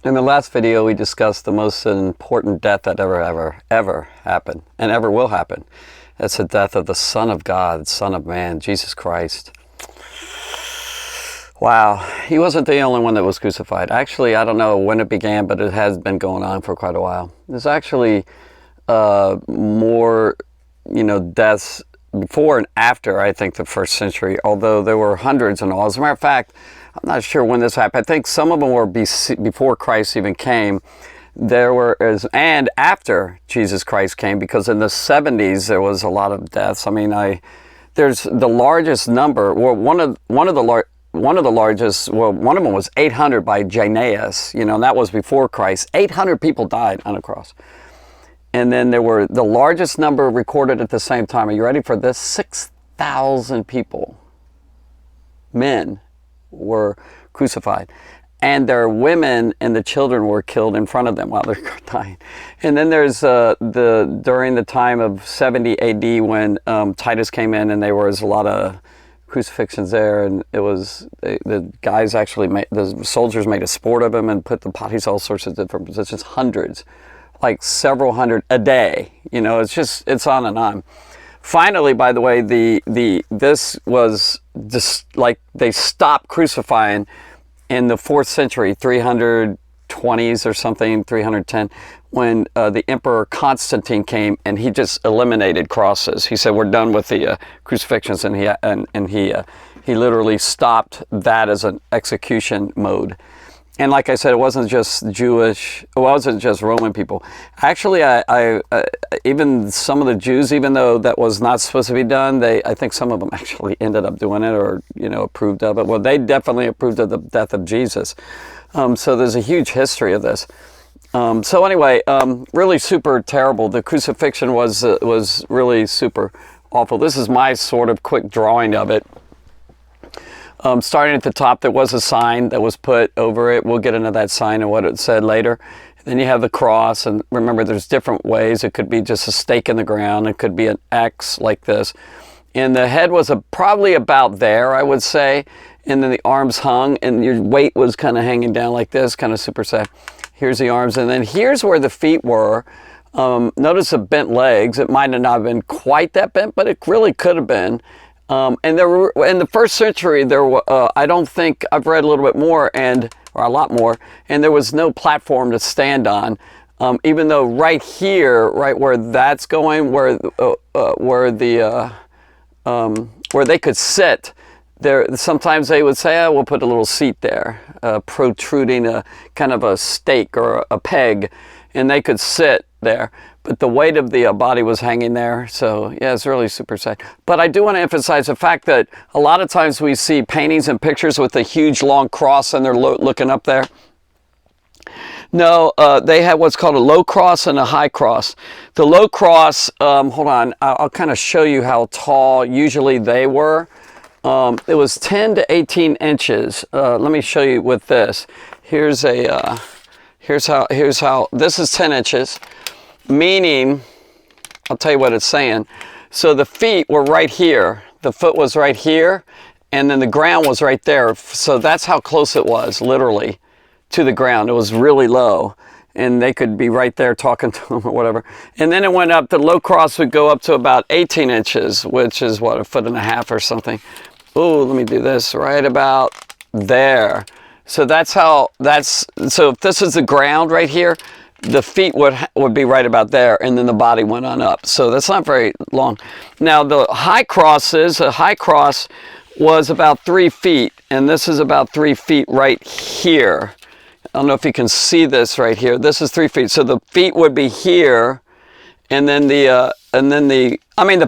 In the last video, we discussed the most important death that ever happened and ever will happen. That's the death of the Son of God, Son of Man, Jesus Christ. Wow, he wasn't the only one that was crucified. Actually, I don't know when it began, but it has been going on for quite a while. There's actually more, deaths before and after, I think, the first century, although there were hundreds in all. As a matter of fact, I'm not sure when this happened. I think some of them were before Christ even came. And after Jesus Christ came, because in the 70s there was a lot of deaths. I mean, there's the largest number. Well, one of the largest. Well, one of them was 800 by Jannaeus. And that was before Christ. 800 people died on a cross. And then there were the largest number recorded at the same time. Are you ready for this? 6,000 people, men, were crucified. And their women and the children were killed in front of them while they're dying. And then there's during the time of 70 AD when Titus came in, and there was a lot of crucifixions there, and it was the guys actually the soldiers made a sport of them and put the bodies all sorts of different positions, hundreds, like several hundred a day. It's on and on. Finally, by the way, this was just like they stopped crucifying in the 4th century, 320s or something, 310, when the Emperor Constantine came, and he just eliminated crosses. He said, "We're done with the crucifixions," and he literally stopped that as an execution mode. And like I said, it wasn't just Jewish, it wasn't just Roman people. Actually, I even some of the Jews, even though that was not supposed to be done, I think some of them actually ended up doing it, or approved of it. Well, they definitely approved of the death of Jesus. So there's a huge history of this. So anyway, really super terrible. The crucifixion was really super awful. This is my sort of quick drawing of it. Starting at the top, there was a sign that was put over it. We'll get into that sign and what it said later. Then you have the cross, and remember, there's different ways. It could be just a stake in the ground. It could be an X like this. And the head was probably about there, I would say. And then the arms hung, and your weight was kind of hanging down like this, kind of super sad. Here's the arms, and then here's where the feet were. Notice the bent legs. It might have not been quite that bent, but it really could have been. And there were, in the 1st century, there were, I don't think, I've read a little bit more, or a lot more, and there was no platform to stand on, even though right here, right where that's going, where they could sit, there, sometimes they would say, we'll put a little seat there, protruding a kind of a stake or a peg, and they could sit there. But the weight of the body was hanging there. So yeah, it's really super sad. But I do want to emphasize the fact that a lot of times we see paintings and pictures with a huge long cross, and they're looking up there. No, they had what's called a low cross and a high cross. The low cross, hold on, I'll kind of show you how tall usually they were. It was 10 to 18 inches. Let me show you with this. Here's how, this is 10 inches. Meaning, I'll tell you what it's saying. So the feet were right here. The foot was right here, and then the ground was right there. So that's how close it was, literally, to the ground. It was really low, and they could be right there talking to them or whatever. And then it went up. The low cross would go up to about 18 inches, which is what, 1.5 feet or something. Oh, let me do this right about there. So so if this is the ground right here, the feet would be right about there, and then the body went on up. So that's not very long. Now the high cross was about 3 feet, and this is about 3 feet right here. I don't know if you can see this right here. This is 3 feet. So the feet would be here, and then the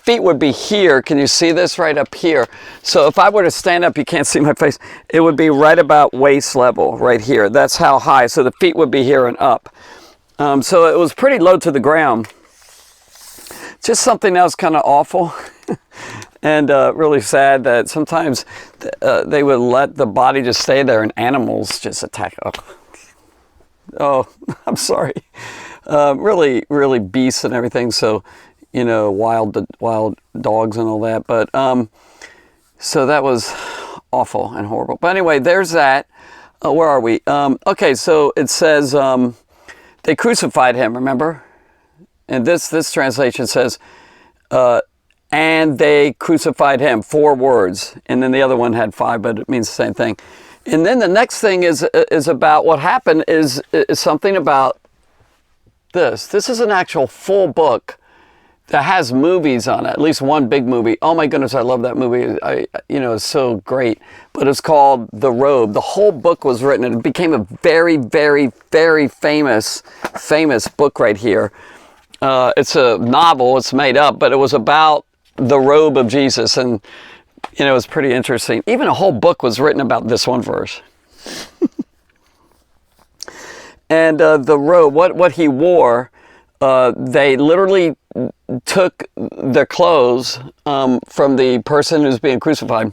feet would be here. Can you see this right up here? So if I were to stand up, you can't see my face. It would be right about waist level right here. That's how high. So the feet would be here and up. So it was pretty low to the ground. Just something else kind of awful and really sad that sometimes they would let the body just stay there and animals just attack. Oh, I'm sorry. Really, really beasts and everything. So, wild dogs and all that. But so that was awful and horrible. But anyway, there's that. where are we? Okay, so it says they crucified him, remember? And this translation says, and they crucified him, 4 words. And then the other one had 5, but it means the same thing. And then the next thing is about what happened is something about this. This is an actual full book that has movies on it, at least one big movie. Oh my goodness, I love that movie. It's so great. But it's called The Robe. The whole book was written, and it became a very, very, very famous book right here. It's a novel, it's made up, but it was about the robe of Jesus, and it was pretty interesting. Even a whole book was written about this one verse. And the robe, what he wore, they literally took their clothes from the person who's being crucified.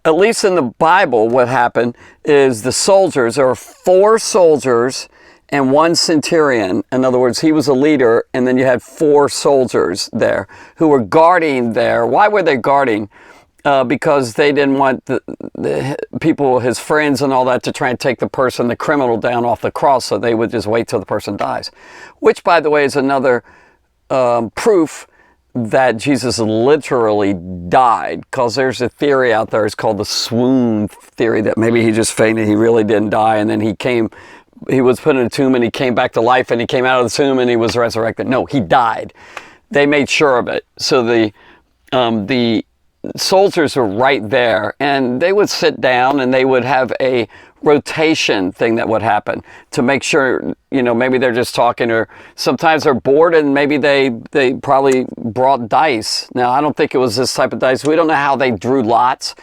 At least in the Bible, what happened is the soldiers, there were 4 soldiers and 1 centurion. In other words, he was a leader, and then you had 4 soldiers there who were guarding there. Why were they guarding? Because they didn't want the people, his friends and all that, to try and take the criminal down off the cross, so they would just wait till the person dies. Which, by the way, is another proof that Jesus literally died, because there's a theory out there, it's called the Swoon Theory, that maybe he just fainted, he really didn't die, and then he was put in a tomb and he came back to life, and he came out of the tomb and he was resurrected. No, he died. They made sure of it. So the soldiers were right there, and they would sit down and they would have a rotation thing that would happen to make sure, maybe they're just talking, or sometimes they're bored and maybe they probably brought dice. Now, I don't think it was this type of dice. We don't know how they drew lots,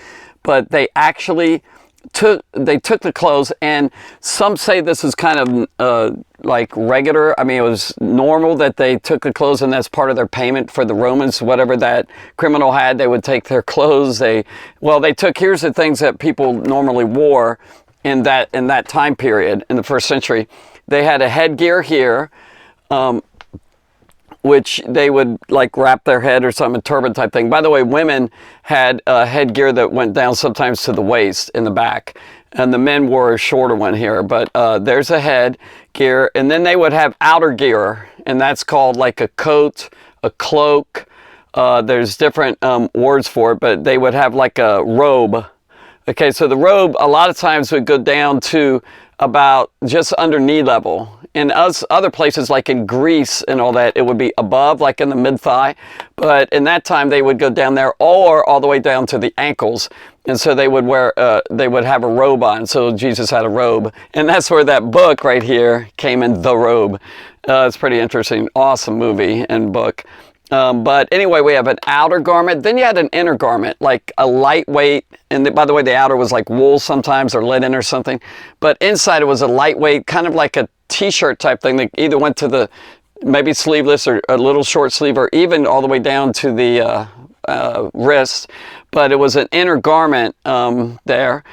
but they actually took the clothes, and some say this is kind of like regular. I mean, it was normal that they took the clothes, and that's part of their payment for the Romans. Whatever that criminal had, they would take their clothes. Here's the things that people normally wore in that time period in the 1st century. They had a headgear here, which they would like wrap their head or something, a turban type thing. By the way, women had a headgear that went down sometimes to the waist in the back, and the men wore a shorter one here. But there's a headgear, and then they would have outer gear, and that's called like a coat, a cloak. There's different words for it, but they would have like a robe. Okay, so the robe a lot of times would go down to about just under knee level. In other places, like in Greece and all that, it would be above, like in the mid-thigh. But in that time, they would go down there, or all the way down to the ankles. And so they would have a robe on. So Jesus had a robe. And that's where that book right here came in, The Robe. It's pretty interesting. Awesome movie and book. But anyway, we have an outer garment. Then you had an inner garment, like a lightweight. And by the way, the outer was like wool sometimes, or linen or something. But inside it was a lightweight, kind of like a t-shirt type thing that either went to the maybe sleeveless or a little short sleeve, or even all the way down to the wrist. But it was an inner garment there.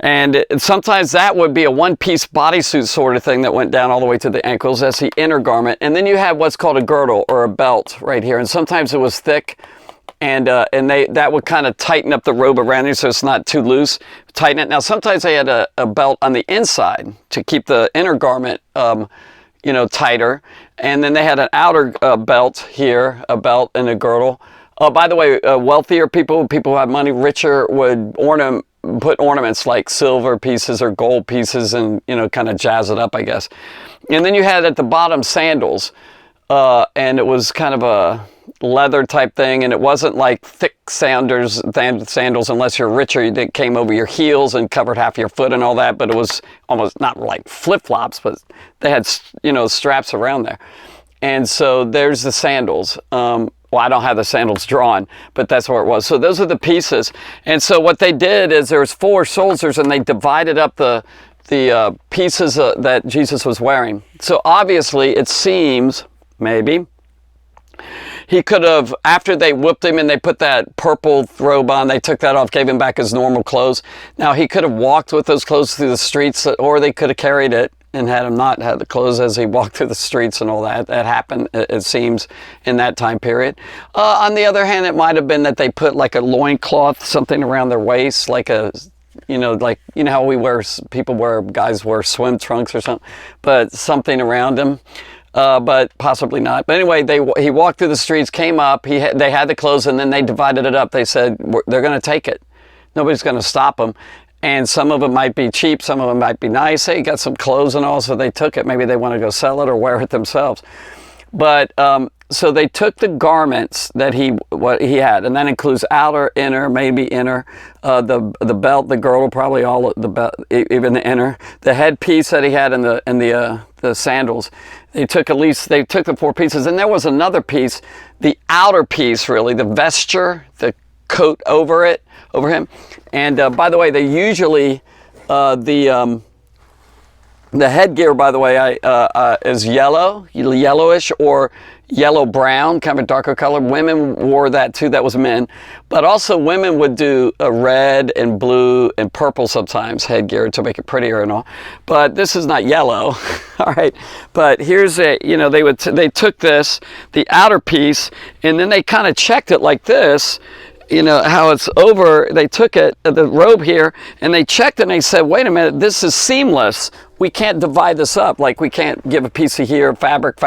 And sometimes that would be a one-piece bodysuit sort of thing that went down all the way to the ankles. That's the inner garment. And then you have what's called a girdle or a belt right here. And sometimes it was thick, and that would kind of tighten up the robe around you so it's not too loose. Tighten it. Now, sometimes they had a belt on the inside to keep the inner garment, tighter. And then they had an outer belt here, a belt and a girdle. By the way, wealthier people who have money, richer, would put ornaments like silver pieces or gold pieces, and kind of jazz it up, I guess. And then you had at the bottom sandals, and it was kind of a leather type thing, and it wasn't like thick sandals unless you're richer. It came over your heels and covered half your foot and all that, but it was almost not like flip-flops, but they had straps around there. And so there's the sandals. Well, I don't have the sandals drawn, but that's where it was. So those are the pieces. And so what they did is there was 4 soldiers, and they divided up the pieces that Jesus was wearing. So obviously it seems, maybe, he could have, after they whipped him and they put that purple robe on, they took that off, gave him back his normal clothes. Now, he could have walked with those clothes through the streets, or they could have carried it and had him not had the clothes as he walked through the streets and all that. That happened, it seems, in that time period. On the other hand, it might have been that they put like a loincloth, something around their waist, like a you know, like, you know how guys wear swim trunks or something, but something around him. But possibly not. But anyway, he walked through the streets, came up, they had the clothes, and then they divided it up. They said, they're going to take it. Nobody's going to stop them. And some of them might be cheap, some of them might be nice. Hey, got some clothes and all, so they took it. Maybe they want to go sell it or wear it themselves. But so they took the garments that what he had, and that includes outer, inner, maybe inner, the belt, the girdle, probably all of the belt, even the inner, the headpiece that he had, and the sandals. They took the 4 pieces, and there was another piece, the outer piece, really, the vesture, the coat over him. And by the way, they usually the headgear, by the way, is yellowish or yellow brown, kind of a darker color. Women wore that too. That was men. But also women would do a red and blue and purple sometimes headgear to make it prettier and all. But this is not yellow. All right. But here's they took this, the outer piece, and then they kind of checked it like this. You know, how it's over, they took it, the robe here, and they checked it and they said, wait a minute, this is seamless. We can't divide this up. Like, we can't give a piece of here, fabric.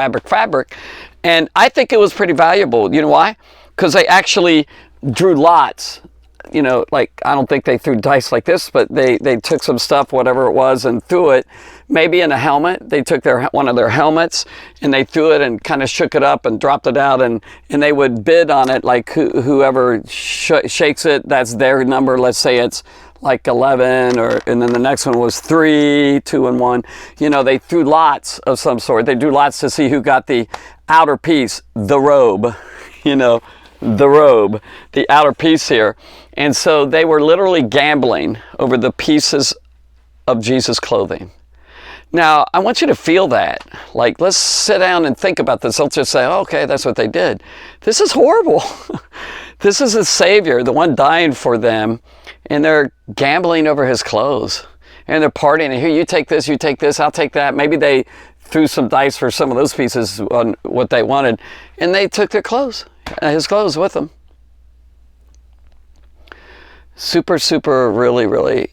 And I think it was pretty valuable. You know why? Because they actually drew lots. You know, like, I don't think they threw dice like this, but they took some stuff, whatever it was, and threw it. Maybe in a helmet. They took one of their helmets and they threw it and kind of shook it up and dropped it out, and they would bid on it, like whoever shakes it, that's their number. Let's say it's like 11, and then the next one was 3, 2, and 1. You know, they threw lots of some sort. They drew lots to see who got the outer piece, the robe, you know, the robe, the outer piece here. And so they were literally gambling over the pieces of Jesus' clothing. Now, I want you to feel that. Like, let's sit down and think about this. Let's just say, oh, okay, that's what they did. This is horrible. This is the Savior, the one dying for them, and they're gambling over his clothes. And they're partying. And here, you take this, I'll take that. Maybe they threw some dice for some of those pieces on what they wanted, and they took their clothes, his clothes with them. Super, super, really, really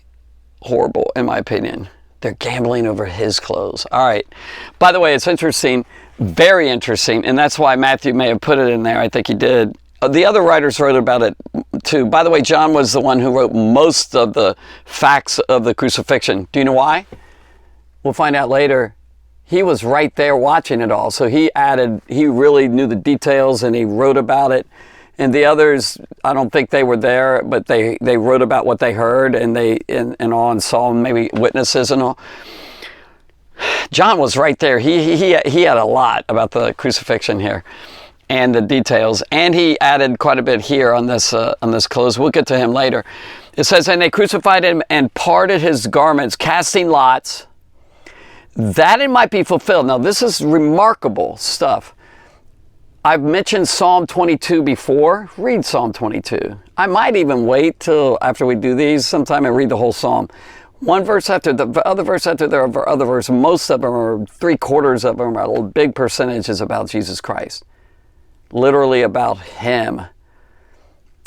horrible, in my opinion. They're gambling over his clothes. All right. By the way, it's interesting, very interesting, and that's why Matthew may have put it in there. I think he did. The other writers wrote about it too. By the way, John was the one who wrote most of the facts of the crucifixion. Do you know why? We'll find out later. He was right there watching it all. So he really knew the details, and he wrote about it. And the others, I don't think they were there, but they wrote about what they heard, and and saw maybe witnesses and all. John was right there. He had a lot about the crucifixion here and the details, and he added quite a bit here on this close. We'll get to him later. It says, and they crucified him and parted his garments, casting lots, that it might be fulfilled. Now, this is remarkable stuff. I've mentioned Psalm 22 before. Read Psalm 22. I might even wait till after we do these sometime and read the whole Psalm. One verse after the other verse after the other verse. Most of them, or 3/4 of them, a big percentage is about Jesus Christ. Literally about him.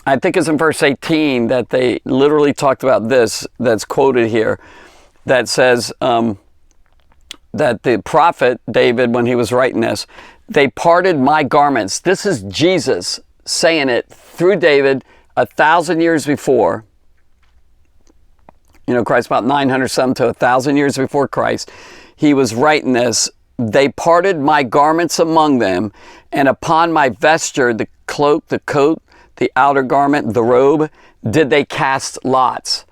I think it's in verse 18 that they literally talked about this, that's quoted here, that says that the prophet David, when he was writing this, they parted my garments. This is Jesus saying it through David 1,000 years before. You know, Christ, about 900 something to 1,000 years before Christ. He was writing this. They parted my garments among them, and upon my vesture, the cloak, the coat, the outer garment, the robe, did they cast lots.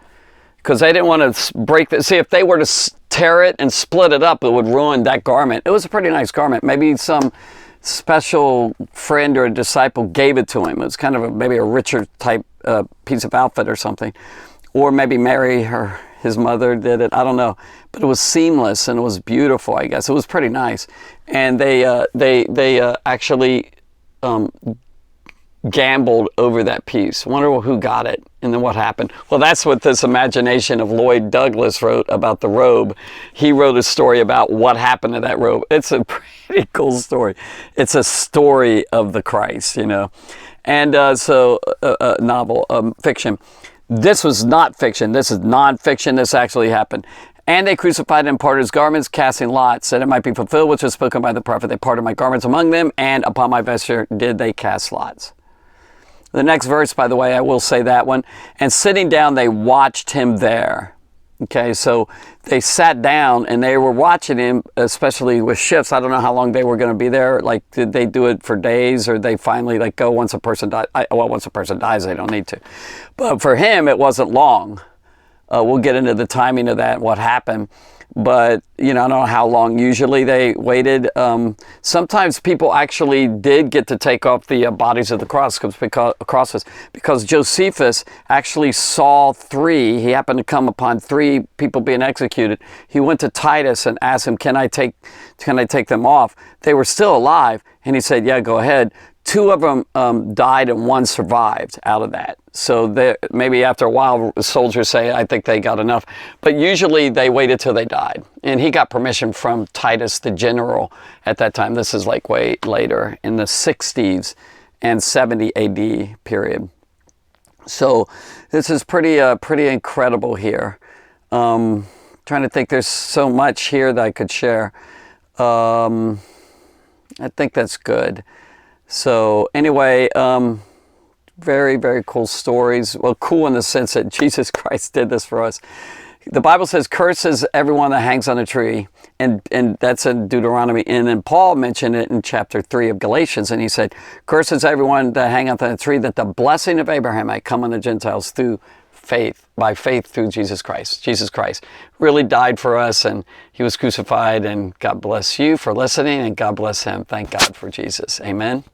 Because they didn't want to break this. See, if they were to tear it and split it up, it would ruin that garment. It was a pretty nice garment. Maybe some special friend or a disciple gave it to him. It was kind of maybe a richer type piece of outfit or something. Or maybe Mary, his mother, did it. I don't know. But it was seamless and it was beautiful, I guess. It was pretty nice. And they actually gambled over that piece. Wonder who got it and then what happened. Well, that's what this imagination of Lloyd Douglas wrote about the robe. He wrote a story about what happened to that robe. It's a pretty cool story. It's a story of the Christ, you know. And novel, fiction. This was not fiction. This is non-fiction. This actually happened. And they crucified him and parted his garments, casting lots, that it might be fulfilled, which was spoken by the prophet. They parted my garments among them, and upon my vesture did they cast lots. The next verse, by the way, I will say that one. And sitting down, they watched him there. Okay, so they sat down and they were watching him, especially with shifts. I don't know how long they were going to be there. Like, did they do it for days, or they finally like go once a person dies? Well, once a person dies, they don't need to. But for him, it wasn't long. We'll get into the timing of that and what happened. But, you know, I don't know how long usually they waited. Sometimes people actually did get to take off the bodies of the crosses because Josephus actually saw three. He happened to come upon three people being executed. He went to Titus and asked him, can I take them off? They were still alive. And he said, yeah, go ahead. Two of them died and one survived out of that. So maybe after a while, soldiers say, I think they got enough. But usually they waited till they died. And he got permission from Titus, the general, at that time. This is like way later, in the 60s and 70 AD period. So this is pretty incredible here. Trying to think, there's so much here that I could share. I think that's good. So anyway, very, very cool stories. Well, cool in the sense that Jesus Christ did this for us. The Bible says, curses everyone that hangs on a tree. And that's in Deuteronomy. And then Paul mentioned it in chapter 3 of Galatians. And he said, curses everyone that hang on a tree, that the blessing of Abraham might come on the Gentiles through faith, by faith through Jesus Christ. Jesus Christ really died for us, and he was crucified. And God bless you for listening, and God bless him. Thank God for Jesus. Amen.